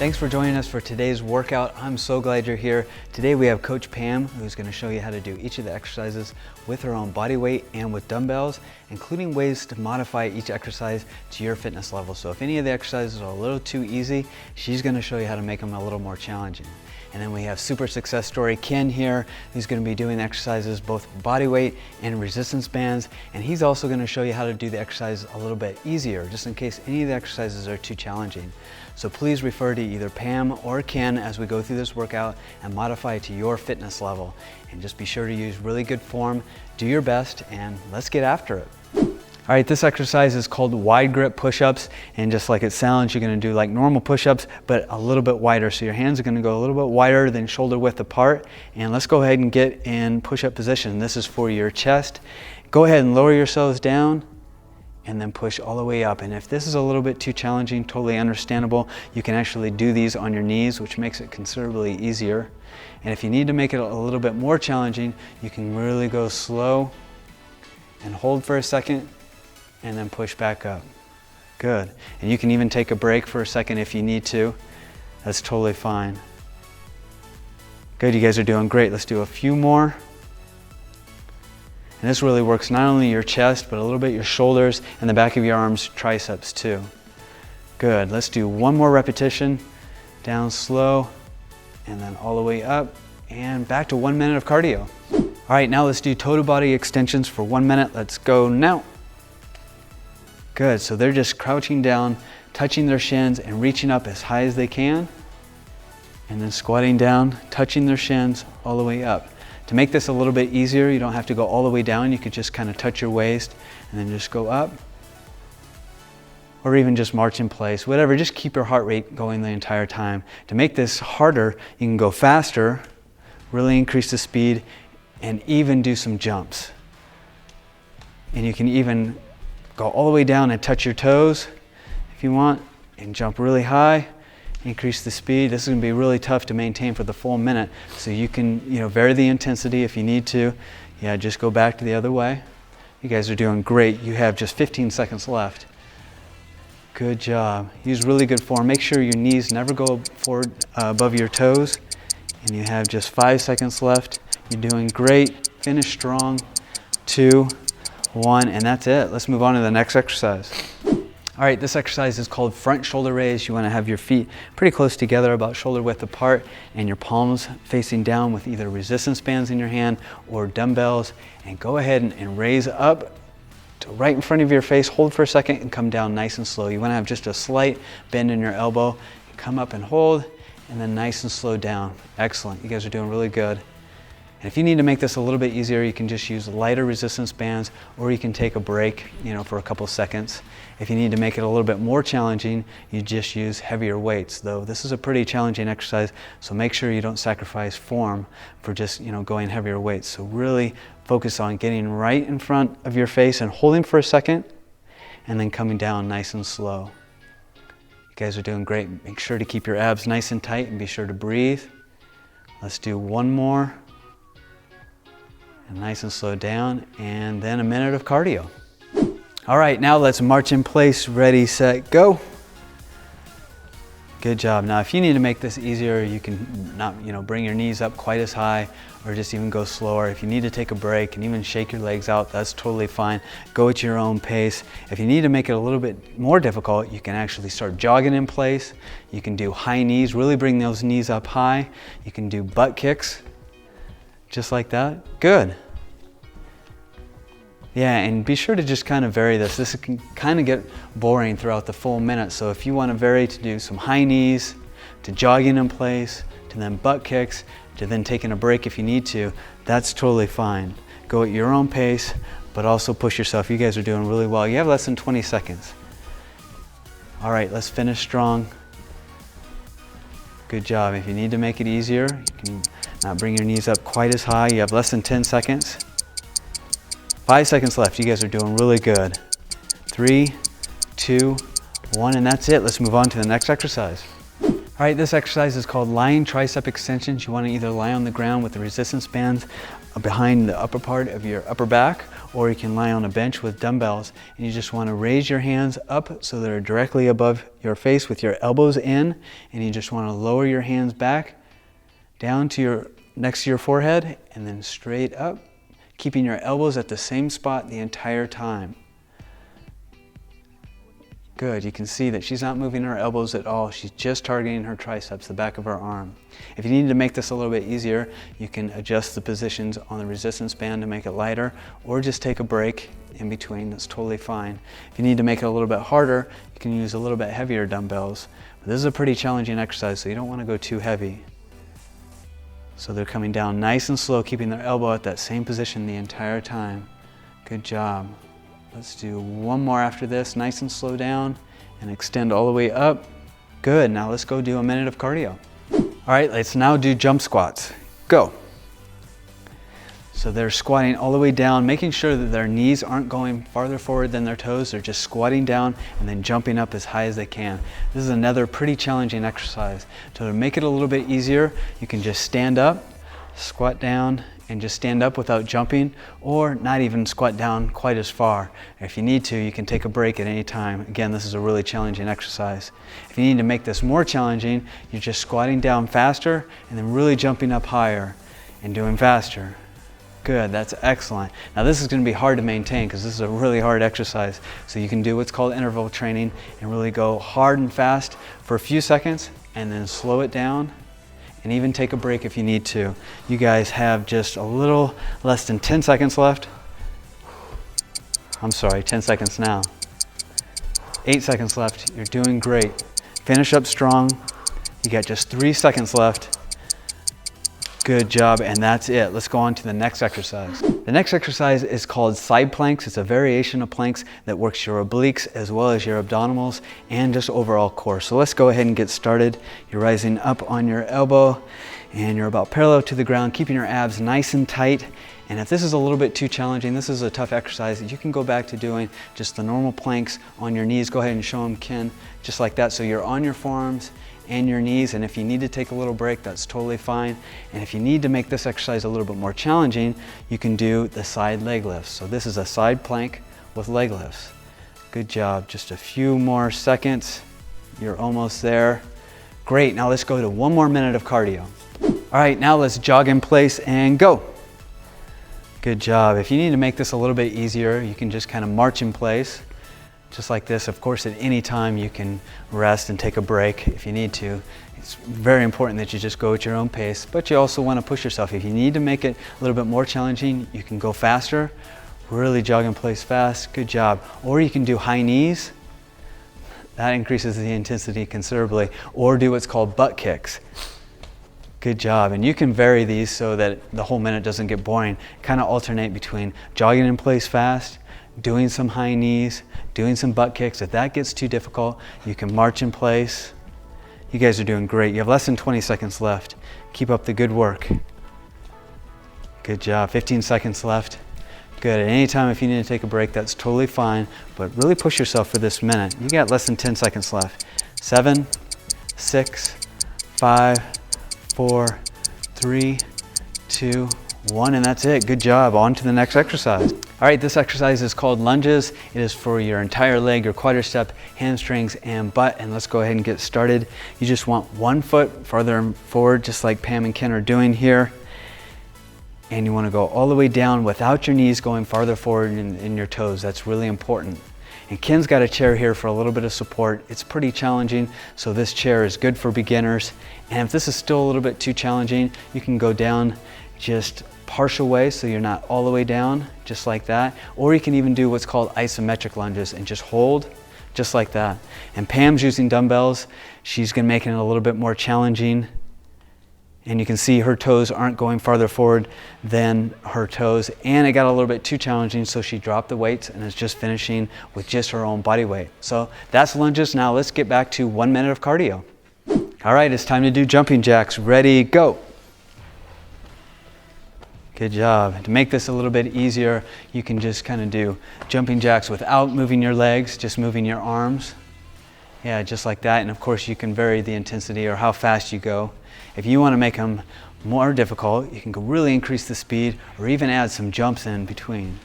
Thanks for joining us for today's workout. I'm so glad you're here. Today we have Coach Pam, who's going to show you how to do each of the exercises with her own body weight and with dumbbells, including ways to modify each exercise to your fitness level. So if any of the exercises are a little too easy, she's going to show you how to make them a little more challenging. And then we have super success story Ken here, who's going to be doing exercises both body weight and resistance bands, and he's also going to show you how to do the exercise a little bit easier, just in case any of the exercises are too challenging. So please refer to either Pam or Ken as we go through this workout and modify it to your fitness level. And just be sure to use really good form, do your best, and let's get after it. All right, this exercise is called wide grip push-ups, and just like it sounds, you're gonna do like normal push-ups, but a little bit wider. So your hands are gonna go a little bit wider than shoulder width apart. And let's go ahead and get in push-up position. This is for your chest. Go ahead and lower yourselves down and then push all the way up. And if this is a little bit too challenging, totally understandable. You can actually do these on your knees, which makes it considerably easier. And if you need to make it a little bit more challenging, you can really go slow and hold for a second, and then push back up. Good. And you can even take a break for a second if you need to. That's totally fine. Good, you guys are doing great. Let's do a few more. And this really works not only your chest, but a little bit your shoulders and the back of your arms, triceps too. Good, let's do one more repetition. Down slow, and then all the way up, and back to 1 minute of cardio. All right, now let's do total body extensions for 1 minute. Let's go now. Good, so they're just crouching down, touching their shins and reaching up as high as they can, and then squatting down, touching their shins all the way up. To make this a little bit easier, you don't have to go all the way down. You could just kind of touch your waist and then just go up, or even just march in place, whatever. Just keep your heart rate going the entire time. To make this harder, you can go faster, really increase the speed, and even do some jumps. And you can even go all the way down and touch your toes if you want, and jump really high, increase the speed. This is going to be really tough to maintain for the full minute, so you can vary the intensity if you need to. Yeah, just go back to the other way. You guys are doing great. You have just 15 seconds left. Good job. Use really good form. Make sure your knees never go forward above your toes, and you have just 5 seconds left. You're doing great. Finish strong. 2, 1, and that's it. Let's move on to the next exercise. All right, this exercise is called front shoulder raise. You want to have your feet pretty close together, about shoulder width apart, and your palms facing down with either resistance bands in your hand or dumbbells. And go ahead and raise up to right in front of your face. Hold for a second and come down nice and slow. You want to have just a slight bend in your elbow. Come up and hold, and then nice and slow down. Excellent. You guys are doing really good. And if you need to make this a little bit easier, you can just use lighter resistance bands, or you can take a break, for a couple seconds. If you need to make it a little bit more challenging, you just use heavier weights. Though this is a pretty challenging exercise, so make sure you don't sacrifice form for just, going heavier weights. So really focus on getting right in front of your face and holding for a second, and then coming down nice and slow. You guys are doing great. Make sure to keep your abs nice and tight, and be sure to breathe. Let's do one more. And nice and slow down, and then a minute of cardio. All right, now let's march in place. Ready, set, go. Good job. Now, if you need to make this easier, you can not, bring your knees up quite as high, or just even go slower. If you need to take a break and even shake your legs out, that's totally fine. Go at your own pace. If you need to make it a little bit more difficult, you can actually start jogging in place. You can do high knees, really bring those knees up high. You can do butt kicks. Just like that. Good. Yeah, and be sure to just kind of vary this. This can kind of get boring throughout the full minute. So if you want to vary to do some high knees, to jogging in place, to then butt kicks, to then taking a break if you need to, that's totally fine. Go at your own pace, but also push yourself. You guys are doing really well. You have less than 20 seconds. All right, let's finish strong. Good job. If you need to make it easier, you can not bring your knees up quite as high. You have less than 10 seconds. 5 seconds left. You guys are doing really good. 3, 2, 1, and that's it. Let's move on to the next exercise. All right, this exercise is called lying tricep extensions. You want to either lie on the ground with the resistance bands behind the upper part of your upper back, or you can lie on a bench with dumbbells, and you just want to raise your hands up so they're directly above your face with your elbows in, and you just want to lower your hands back down to next to your forehead and then straight up, keeping your elbows at the same spot the entire time. Good, you can see that she's not moving her elbows at all. She's just targeting her triceps, the back of her arm. If you need to make this a little bit easier, you can adjust the positions on the resistance band to make it lighter, or just take a break in between. That's totally fine. If you need to make it a little bit harder, you can use a little bit heavier dumbbells. But this is a pretty challenging exercise, so you don't want to go too heavy. So they're coming down nice and slow, keeping their elbow at that same position the entire time. Good job. Let's do one more after this, nice and slow down, and extend all the way up. Good, now let's go do a minute of cardio. All right, let's now do jump squats. Go. So they're squatting all the way down, making sure that their knees aren't going farther forward than their toes. They're just squatting down and then jumping up as high as they can. This is another pretty challenging exercise. To make it a little bit easier, you can just stand up, squat down, and just stand up without jumping, or not even squat down quite as far. If you need to, you can take a break at any time. Again, this is a really challenging exercise. If you need to make this more challenging, you're just squatting down faster and then really jumping up higher and doing faster. Good, that's excellent. Now this is going to be hard to maintain because this is a really hard exercise. So you can do what's called interval training and really go hard and fast for a few seconds and then slow it down, and even take a break if you need to. You guys have just a little less than 10 seconds left. I'm sorry, 10 seconds now. 8 seconds left. You're doing great. Finish up strong. You got just 3 seconds left. Good job, and that's it. Let's go on to the next exercise. The next exercise is called side planks. It's a variation of planks that works your obliques as well as your abdominals and just overall core. So let's go ahead and get started. You're rising up on your elbow and you're about parallel to the ground, keeping your abs nice and tight. And if this is a little bit too challenging, this is a tough exercise, you can go back to doing just the normal planks on your knees. Go ahead and show them, Ken, just like that. So you're on your forearms and your knees, and if you need to take a little break, that's totally fine. And if you need to make this exercise a little bit more challenging, you can do the side leg lifts. So this is a side plank with leg lifts. Good job, just a few more seconds. You're almost there. Great, now let's go to one more minute of cardio. All right, now let's jog in place and go. Good job. If you need to make this a little bit easier, you can just kind of march in place. Just like this. Of course, at any time you can rest and take a break if you need to. It's very important that you just go at your own pace, but you also want to push yourself. If you need to make it a little bit more challenging, you can go faster, really jog in place fast. Good job. Or you can do high knees. That increases the intensity considerably. Or do what's called butt kicks. Good job. And you can vary these so that the whole minute doesn't get boring. Kind of alternate between jogging in place fast, doing some high knees, doing some butt kicks. If that gets too difficult, you can march in place. You guys are doing great. You have less than 20 seconds left. Keep up the good work. Good job. 15 seconds left. Good. At any time if you need to take a break, that's totally fine, but really push yourself for this minute. You got less than 10 seconds left. 7, 6, 5, 4, 3, 2, 1, and that's it. Good job. On to the next exercise. All right, this exercise is called lunges. It is for your entire leg, your quadricep, hamstrings, and butt. And let's go ahead and get started. You just want one foot farther forward, just like Pam and Ken are doing here. And you want to go all the way down without your knees going farther forward in your toes. That's really important. And Ken's got a chair here for a little bit of support. It's pretty challenging, so this chair is good for beginners. And if this is still a little bit too challenging, you can go down just partial way, so you're not all the way down, just like that. Or you can even do what's called isometric lunges and just hold, just like that. And Pam's using dumbbells. She's gonna make it a little bit more challenging. And you can see her toes aren't going farther forward than her toes. And it got a little bit too challenging, so she dropped the weights and is just finishing with just her own body weight. So that's lunges. Now let's get back to 1 minute of cardio. All right, it's time to do jumping jacks. Ready, go. Good job. To make this a little bit easier, you can just kind of do jumping jacks without moving your legs, just moving your arms. Yeah, just like that. And of course, you can vary the intensity or how fast you go. If you want to make them more difficult, you can really increase the speed or even add some jumps in between.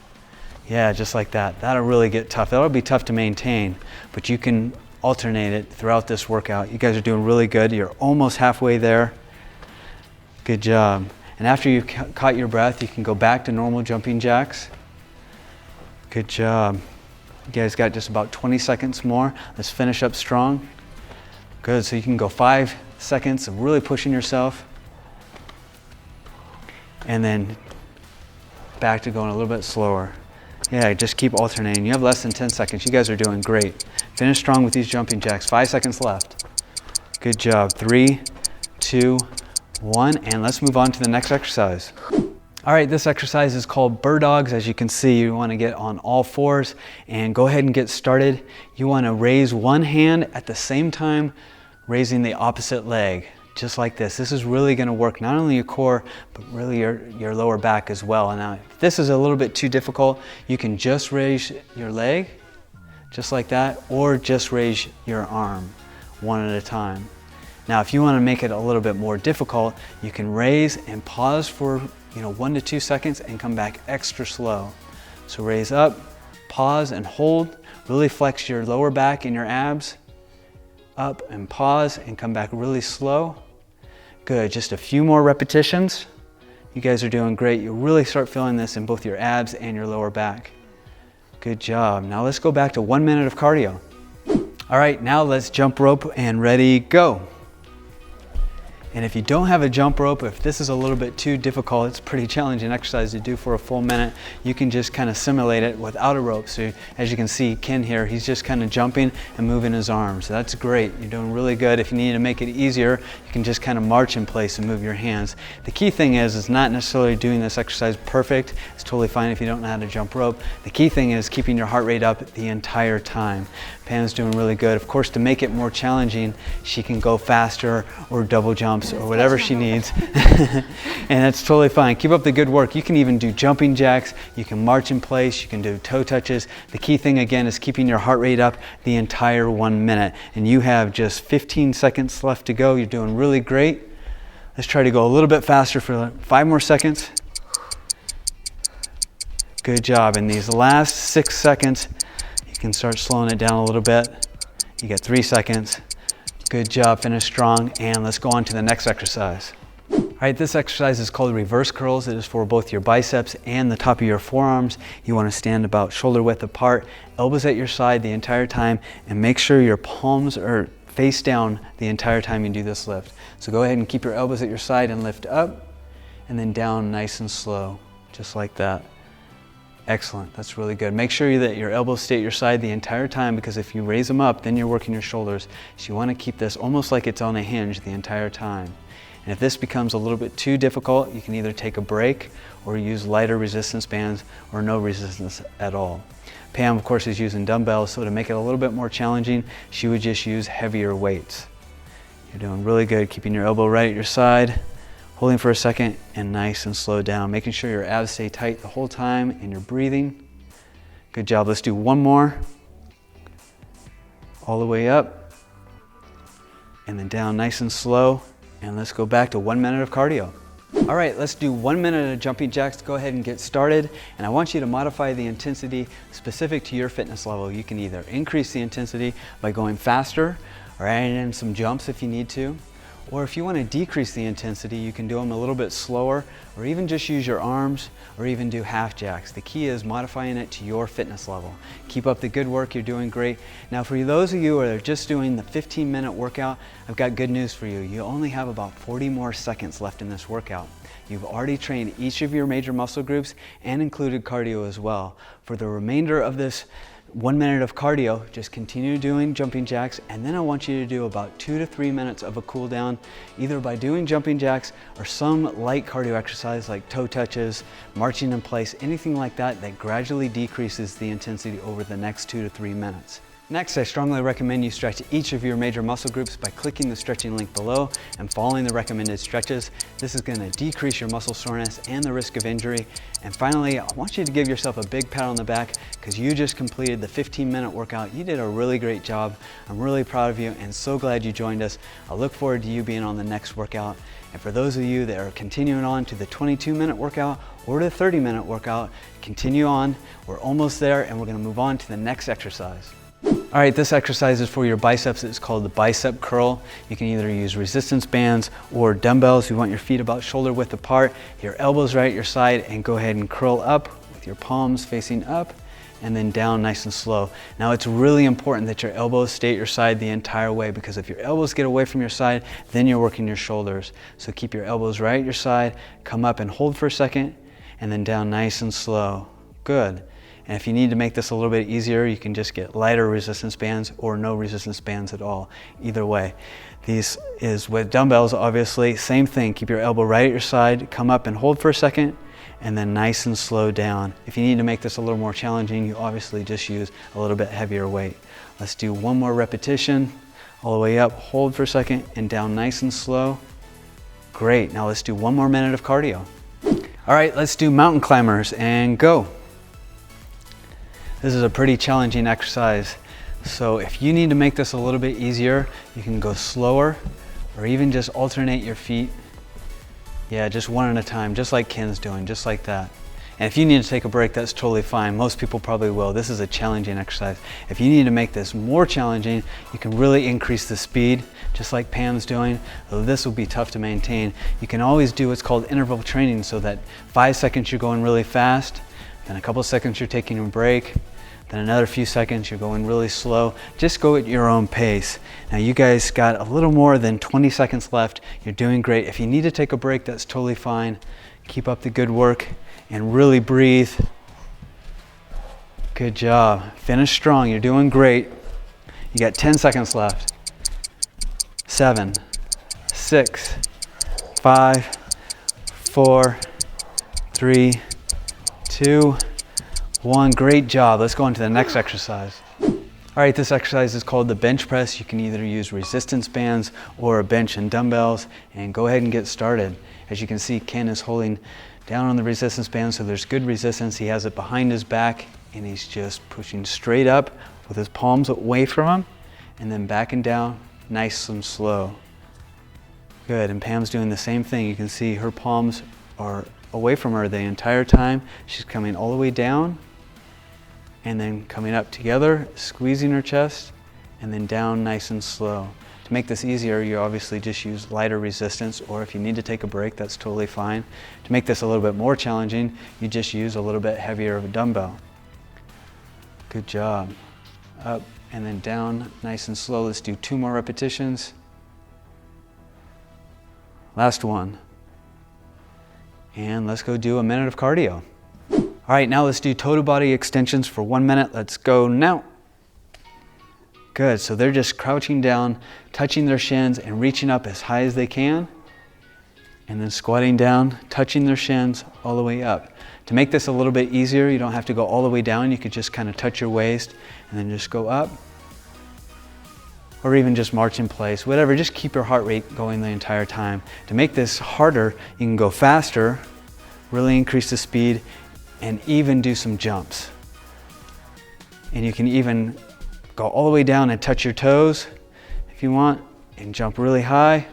Yeah, just like that. That'll really get tough. That'll be tough to maintain, but you can alternate it throughout this workout. You guys are doing really good. You're almost halfway there. Good job. And after you've caught your breath, you can go back to normal jumping jacks. Good job. You guys got just about 20 seconds more. Let's finish up strong. Good, so you can go 5 seconds of really pushing yourself. And then back to going a little bit slower. Yeah, just keep alternating. You have less than 10 seconds. You guys are doing great. Finish strong with these jumping jacks. 5 seconds left. Good job. 3, 2, 1, and let's move on to the next exercise. All right, this exercise is called bird dogs. As you can see, you want to get on all fours and go ahead and get started. You want to raise one hand at the same time raising the opposite leg, just like this. This is really going to work not only your core, but really your lower back as well. And now, if this is a little bit too difficult, you can just raise your leg, just like that, or just raise your arm one at a time. Now, if you want to make it a little bit more difficult, you can raise and pause for 1 to 2 seconds and come back extra slow. So raise up, pause and hold. Really flex your lower back and your abs. Up and pause and come back really slow. Good, just a few more repetitions. You guys are doing great. You'll really start feeling this in both your abs and your lower back. Good job. Now let's go back to 1 minute of cardio. All right, now let's jump rope and ready, go. And if you don't have a jump rope, if this is a little bit too difficult, it's a pretty challenging exercise to do for a full minute, you can just kind of simulate it without a rope. So as you can see, Ken here, he's just kind of jumping and moving his arms. So that's great. You're doing really good. If you need to make it easier, you can just kind of march in place and move your hands. The key thing is not necessarily doing this exercise perfect. It's totally fine if you don't know how to jump rope. The key thing is keeping your heart rate up the entire time. Pam's doing really good. Of course, to make it more challenging, she can go faster or double jumps or whatever she needs. And that's totally fine. Keep up the good work. You can even do jumping jacks. You can march in place. You can do toe touches. The key thing, again, is keeping your heart rate up the entire 1 minute. And you have just 15 seconds left to go. You're doing really great. Let's try to go a little bit faster for 5 more seconds. Good job. In these last 6 seconds, you can start slowing it down a little bit. You got 3 seconds. Good job, finish strong, and let's go on to the next exercise. All right, this exercise is called reverse curls. It is for both your biceps and the top of your forearms. You want to stand about shoulder width apart, elbows at your side the entire time, and make sure your palms are face down the entire time you do this lift. So go ahead and keep your elbows at your side and lift up, and then down nice and slow, just like that. Excellent, that's really good. Make sure that your elbows stay at your side the entire time, because if you raise them up, then you're working your shoulders. So you want to keep this almost like it's on a hinge the entire time. And if this becomes a little bit too difficult, you can either take a break or use lighter resistance bands or no resistance at all. Pam, of course, is using dumbbells, so to make it a little bit more challenging, she would just use heavier weights. You're doing really good, keeping your elbow right at your side. Holding for a second and nice and slow down, making sure your abs stay tight the whole time and you're breathing. Good job. Let's do one more. All the way up and then down nice and slow. And let's go back to 1 minute of cardio. All right, let's do 1 minute of jumping jacks. Go ahead and get started. And I want you to modify the intensity specific to your fitness level. You can either increase the intensity by going faster or adding in some jumps if you need to. Or if you want to decrease the intensity, you can do them a little bit slower, or even just use your arms, or even do half jacks. The key is modifying it to your fitness level. Keep up the good work, you're doing great. Now for those of you who are just doing the 15-minute workout, I've got good news for you. You only have about 40 more seconds left in this workout. You've already trained each of your major muscle groups and included cardio as well. For the remainder of this 1 minute of cardio, just continue doing jumping jacks, and then I want you to do about 2 to 3 minutes of a cool down, either by doing jumping jacks or some light cardio exercise like toe touches, marching in place, anything like that that gradually decreases the intensity over the next 2 to 3 minutes. Next, I strongly recommend you stretch each of your major muscle groups by clicking the stretching link below and following the recommended stretches. This is going to decrease your muscle soreness and the risk of injury. And finally, I want you to give yourself a big pat on the back because you just completed the 15-minute workout. You did a really great job. I'm really proud of you and so glad you joined us. I look forward to you being on the next workout. And for those of you that are continuing on to the 22-minute workout or the 30-minute workout, continue on. We're almost there and we're going to move on to the next exercise. All right, this exercise is for your biceps. It's called the bicep curl. You can either use resistance bands or dumbbells. You want your feet about shoulder width apart, your elbows right at your side, and go ahead and curl up with your palms facing up and then down nice and slow. Now it's really important that your elbows stay at your side the entire way because if your elbows get away from your side, then you're working your shoulders. So keep your elbows right at your side, come up and hold for a second, and then down nice and slow. Good. And if you need to make this a little bit easier, you can just get lighter resistance bands or no resistance bands at all. Either way. These is with dumbbells, obviously. Same thing. Keep your elbow right at your side, come up and hold for a second, and then nice and slow down. If you need to make this a little more challenging, you obviously just use a little bit heavier weight. Let's do one more repetition. All the way up, hold for a second, and down nice and slow. Great. Now let's do one more minute of cardio. All right, let's do mountain climbers and go. This is a pretty challenging exercise. So if you need to make this a little bit easier, you can go slower or even just alternate your feet. Yeah, just one at a time, just like Ken's doing, just like that. And if you need to take a break, that's totally fine. Most people probably will. This is a challenging exercise. If you need to make this more challenging, you can really increase the speed, just like Pam's doing. Though this will be tough to maintain. You can always do what's called interval training so that 5 seconds you're going really fast, then a couple seconds you're taking a break, then another few seconds you're going really slow. Just go at your own pace. Now you guys got a little more than 20 seconds left. You're doing great. If you need to take a break, that's totally fine. Keep up the good work and really breathe. Good job. Finish strong. You're doing great. You got 10 seconds left. 7, 6, 5, 4, 3, 2, 1. Great job. Let's go on to the next exercise. All right, this exercise is called the bench press. You can either use resistance bands or a bench and dumbbells, and go ahead and get started. As you can see, Ken is holding down on the resistance band, so there's good resistance. He has it behind his back, and he's just pushing straight up with his palms away from him, and then back and down, nice and slow. Good, and Pam's doing the same thing. You can see her palms are away from her the entire time. She's coming all the way down, and then coming up together, squeezing her chest, and then down nice and slow. To make this easier, you obviously just use lighter resistance, or if you need to take a break, that's totally fine. To make this a little bit more challenging, you just use a little bit heavier of a dumbbell. Good job. Up and then down, nice and slow. Let's do 2 more repetitions. Last one. And let's go do a minute of cardio. All right, now let's do total body extensions for 1 minute. Let's go now. Good, so they're just crouching down, touching their shins and reaching up as high as they can. And then squatting down, touching their shins all the way up. To make this a little bit easier, you don't have to go all the way down. You could just kind of touch your waist and then just go up. Or even just march in place, whatever, just keep your heart rate going the entire time. To make this harder, you can go faster, really increase the speed, and even do some jumps. And you can even go all the way down and touch your toes if you want, and jump really high,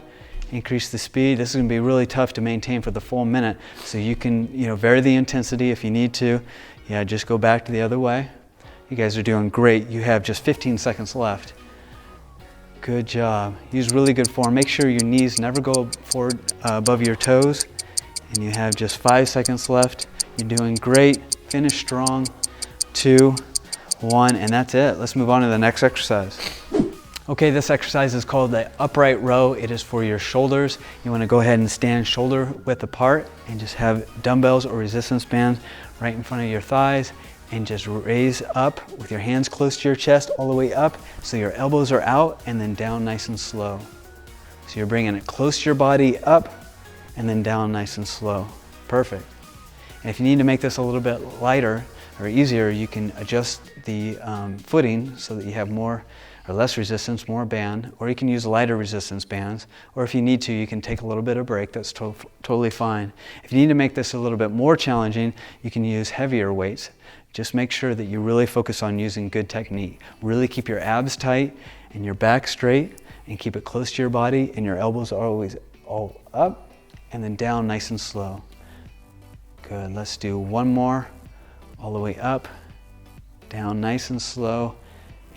increase the speed. This is gonna be really tough to maintain for the full minute, so you can vary the intensity if you need to. Yeah, just go back to the other way. You guys are doing great. You have just 15 seconds left. Good job. Use really good form. Make sure your knees never go forward above your toes. And you have just 5 seconds left. You're doing great. Finish strong. 2, 1, and that's it. Let's move on to the next exercise. Okay, this exercise is called the upright row. It is for your shoulders. You want to go ahead and stand shoulder width apart and just have dumbbells or resistance bands right in front of your thighs, and just raise up with your hands close to your chest all the way up so your elbows are out, and then down nice and slow. So you're bringing it close to your body, up and then down nice and slow. Perfect. And if you need to make this a little bit lighter or easier, you can adjust the footing so that you have more or less resistance, more band, or you can use lighter resistance bands, or if you need to, you can take a little bit of break. That's totally fine. If you need to make this a little bit more challenging, you can use heavier weights. Just make sure that you really focus on using good technique. Really keep your abs tight and your back straight, and keep it close to your body, and your elbows are always all up and then down nice and slow. Good, let's do one more, all the way up, down nice and slow.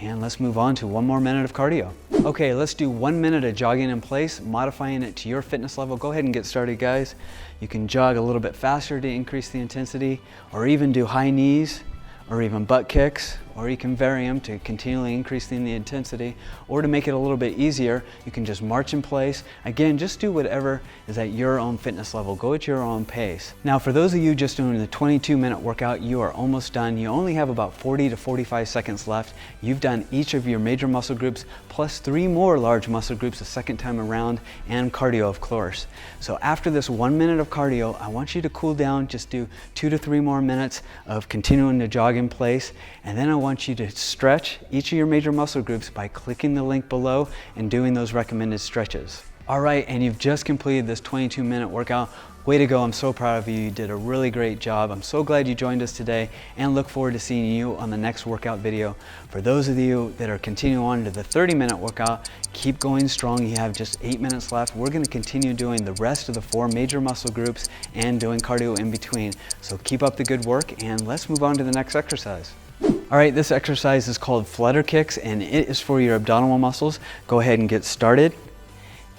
And let's move on to one more minute of cardio. Okay, let's do 1 minute of jogging in place, modifying it to your fitness level. Go ahead and get started, guys. You can jog a little bit faster to increase the intensity, or even do high knees, or even butt kicks, or you can vary them to continually increasing the intensity, or to make it a little bit easier, you can just march in place. Again, just do whatever is at your own fitness level. Go at your own pace. Now, for those of you just doing the 22-minute workout, you are almost done. You only have about 40 to 45 seconds left. You've done each of your major muscle groups, plus 3 more large muscle groups the second time around, and cardio, of course. So after this 1 minute of cardio, I want you to cool down, just do 2 to 3 more minutes of continuing to jog in place, and then I want you to stretch each of your major muscle groups by clicking the link below and doing those recommended stretches. All right, and you've just completed this 22-minute workout. Way to go, I'm so proud of you. You did a really great job. I'm so glad you joined us today, and look forward to seeing you on the next workout video. For those of you that are continuing on to the 30-minute workout, keep going strong. You have just 8 minutes left. We're gonna continue doing the rest of the 4 major muscle groups and doing cardio in between. So keep up the good work, and let's move on to the next exercise. All right, this exercise is called flutter kicks, and it is for your abdominal muscles. Go ahead and get started.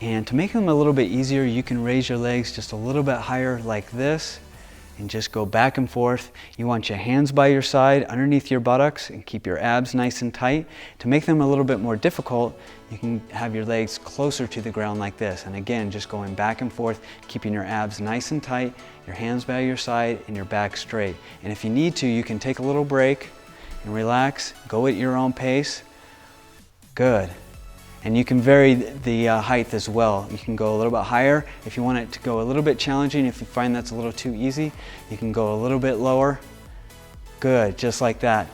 And to make them a little bit easier, you can raise your legs just a little bit higher like this, and just go back and forth. You want your hands by your side underneath your buttocks and keep your abs nice and tight. To make them a little bit more difficult, you can have your legs closer to the ground like this. And again, just going back and forth, keeping your abs nice and tight, your hands by your side, and your back straight. And if you need to, you can take a little break and relax, go at your own pace. Good. And you can vary the height as well. You can go a little bit higher if you want it to go a little bit challenging. If you find that's a little too easy, you can go a little bit lower. Good, just like that.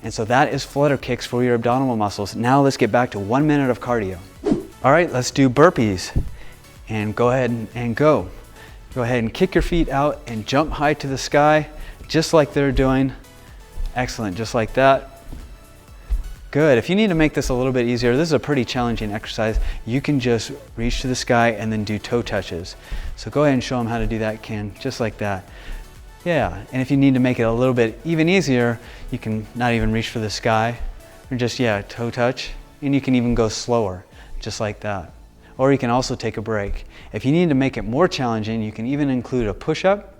And so that is flutter kicks for your abdominal muscles. Now let's get back to 1 minute of cardio. All right, let's do burpees. And go ahead and go. Go ahead and kick your feet out and jump high to the sky, just like they're doing. Excellent, just like that. Good. If you need to make this a little bit easier, this is a pretty challenging exercise. You can just reach to the sky and then do toe touches. So go ahead and show them how to do that, Ken, just like that. Yeah, and if you need to make it a little bit even easier, you can not even reach for the sky, or just, yeah, toe touch, and you can even go slower, just like that. Or you can also take a break. If you need to make it more challenging, you can even include a push-up,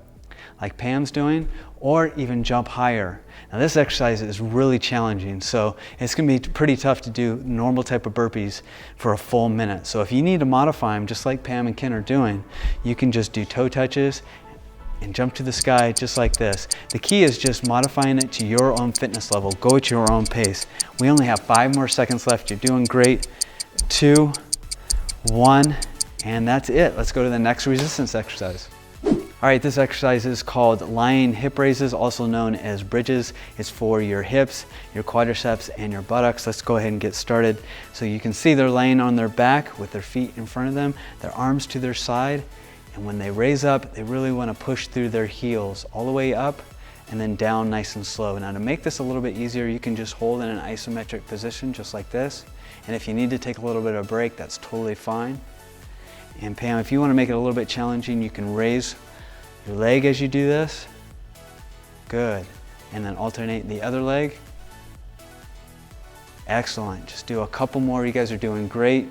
like Pam's doing, or even jump higher. Now this exercise is really challenging, so it's gonna be pretty tough to do normal type of burpees for a full minute. So if you need to modify them, just like Pam and Ken are doing, you can just do toe touches and jump to the sky just like this. The key is just modifying it to your own fitness level. Go at your own pace. We only have 5 more seconds left. You're doing great. 2, 1, and that's it. Let's go to the next resistance exercise. All right, this exercise is called lying hip raises, also known as bridges. It's for your hips, your quadriceps, and your buttocks. Let's go ahead and get started. So you can see they're laying on their back with their feet in front of them, their arms to their side. And when they raise up, they really want to push through their heels all the way up and then down nice and slow. Now to make this a little bit easier, you can just hold in an isometric position just like this. And if you need to take a little bit of a break, that's totally fine. And Pam, if you want to make it a little bit challenging, you can raise your leg as you do this. Good. And then alternate the other leg. Excellent. Just do a couple more. You guys are doing great.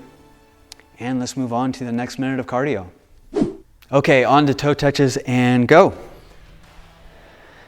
And let's move on to the next minute of cardio. Okay, on to toe touches and go.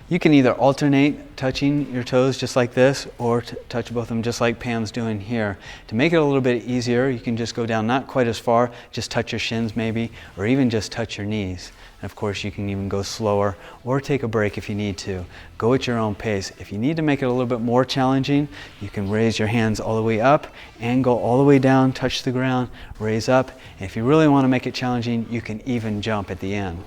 You can either alternate touching your toes just like this, or touch both of them just like Pam's doing here. To make it a little bit easier, you can just go down not quite as far, just touch your shins maybe, or even just touch your knees. And of course, you can even go slower or take a break if you need to. Go at your own pace. If you need to make it a little bit more challenging, you can raise your hands all the way up and go all the way down, touch the ground, raise up. And if you really want to make it challenging, you can even jump at the end.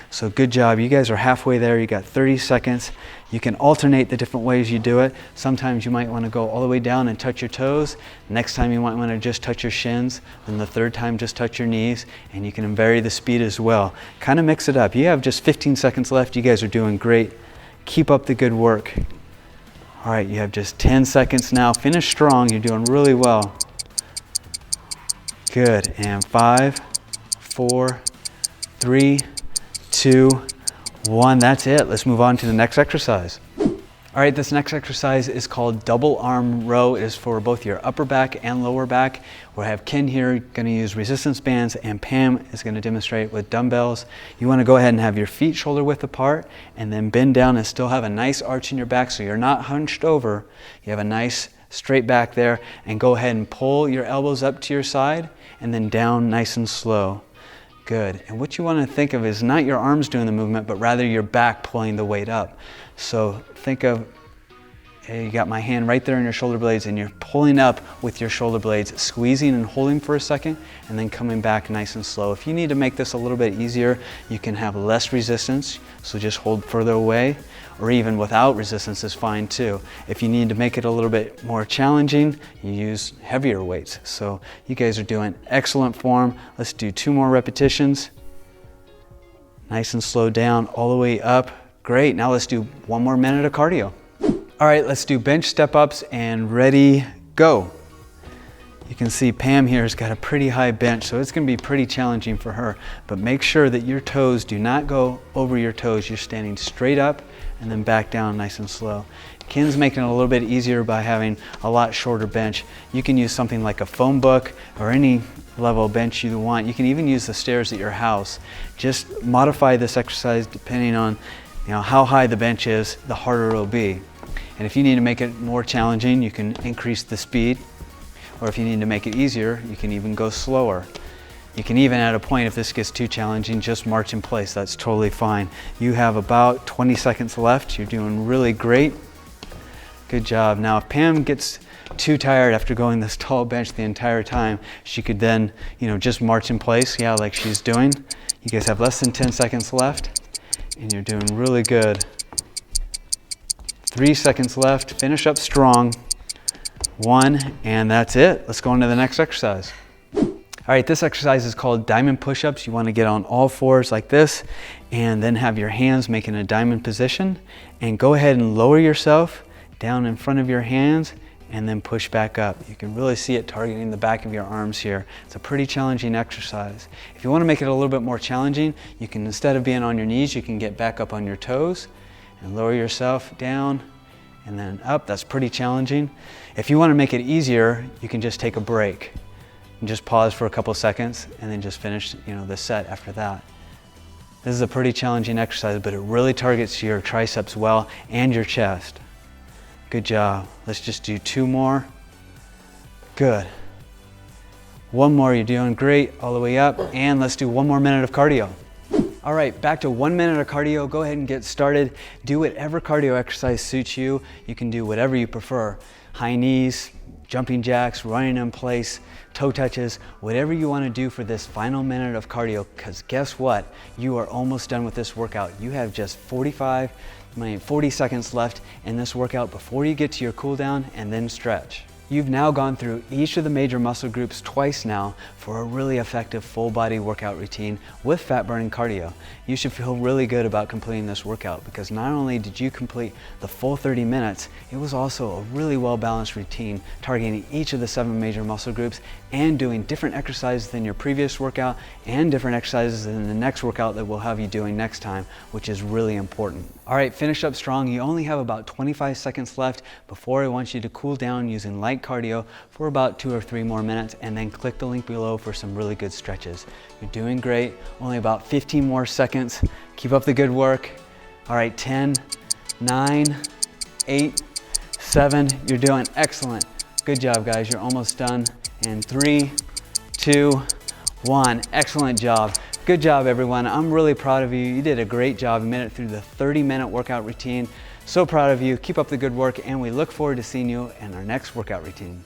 So good job. You guys are halfway there. You got 30 seconds. You can alternate the different ways you do it. Sometimes you might want to go all the way down and touch your toes. Next time you might want to just touch your shins. Then the third time just touch your knees, and you can vary the speed as well. Kind of mix it up. You have just 15 seconds left. You guys are doing great. Keep up the good work. All right, you have just 10 seconds now. Finish strong. You're doing really well. Good. And 5, 4, 3, 2, 1. That's it. Let's move on to the next exercise. All right, this next exercise is called double arm row. It is for both your upper back and lower back. We'll have Ken here going to use resistance bands, and Pam is going to demonstrate with dumbbells. You want to go ahead and have your feet shoulder width apart and then bend down and still have a nice arch in your back so you're not hunched over. You have a nice straight back there, and go ahead and pull your elbows up to your side and then down nice and slow. Good. And what you want to think of is not your arms doing the movement, but rather your back pulling the weight up. So think of, hey, you got my hand right there in your shoulder blades, and you're pulling up with your shoulder blades, squeezing and holding for a second, and then coming back nice and slow. If you need to make this a little bit easier, you can have less resistance, so just hold further away, or even without resistance is fine too. If you need to make it a little bit more challenging, you use heavier weights. So you guys are doing excellent form. Let's do 2 more repetitions. Nice and slow down, all the way up. Great, now let's do 1 more minute of cardio. All right, let's do bench step-ups, and ready, go. You can see Pam here has got a pretty high bench, so it's gonna be pretty challenging for her, but make sure that your toes do not go over your toes. You're standing straight up and then back down nice and slow. Ken's making it a little bit easier by having a lot shorter bench. You can use something like a phone book or any level bench you want. You can even use the stairs at your house. Just modify this exercise depending on how high the bench is, the harder it'll be. And if you need to make it more challenging, you can increase the speed. Or if you need to make it easier, you can even go slower. You can even, at a point, if this gets too challenging, just march in place. That's totally fine. You have about 20 seconds left. You're doing really great. Good job. Now, if Pam gets too tired after going this tall bench the entire time, she could then, just march in place, like she's doing. You guys have less than 10 seconds left, and you're doing really good. 3 seconds left. Finish up strong. 1, and that's it. Let's go on to the next exercise. All right, this exercise is called diamond push-ups. You want to get on all fours like this, and then have your hands making a diamond position, and go ahead and lower yourself down in front of your hands, and then push back up. You can really see it targeting the back of your arms here. It's a pretty challenging exercise. If you want to make it a little bit more challenging, you can, instead of being on your knees, you can get back up on your toes and lower yourself down and then up. That's pretty challenging. If you want to make it easier, you can just take a break and just pause for a couple seconds and then just finish the set after that. This is a pretty challenging exercise, but it really targets your triceps well and your chest. Good job. Let's just do 2 more. Good. 1 more, you're doing great, all the way up, and let's do 1 more minute of cardio. All right, back to 1 minute of cardio. Go ahead and get started. Do whatever cardio exercise suits you. You can do whatever you prefer. High knees, jumping jacks, running in place, toe touches, whatever you want to do for this final minute of cardio, because guess what? You are almost done with this workout. You have just 40 seconds left in this workout before you get to your cool down and then stretch. You've now gone through each of the major muscle groups twice now for a really effective full body workout routine with fat burning cardio. You should feel really good about completing this workout, because not only did you complete the full 30 minutes, it was also a really well balanced routine targeting each of the 7 major muscle groups and doing different exercises than your previous workout and different exercises than the next workout that we'll have you doing next time, which is really important. All right, finish up strong. You only have about 25 seconds left before I want you to cool down using light cardio for about 2 or 3 more minutes, and then click the link below for some really good stretches. You're doing great. Only about 15 more seconds. Keep up the good work. All right, 10, 9, 8, 7. You're doing excellent. Good job, guys. You're almost done. And 3, 2, 1. Excellent job. Good job, everyone. I'm really proud of you. You did a great job. You made it through the 30-minute workout routine. So proud of you. Keep up the good work, and we look forward to seeing you in our next workout routine.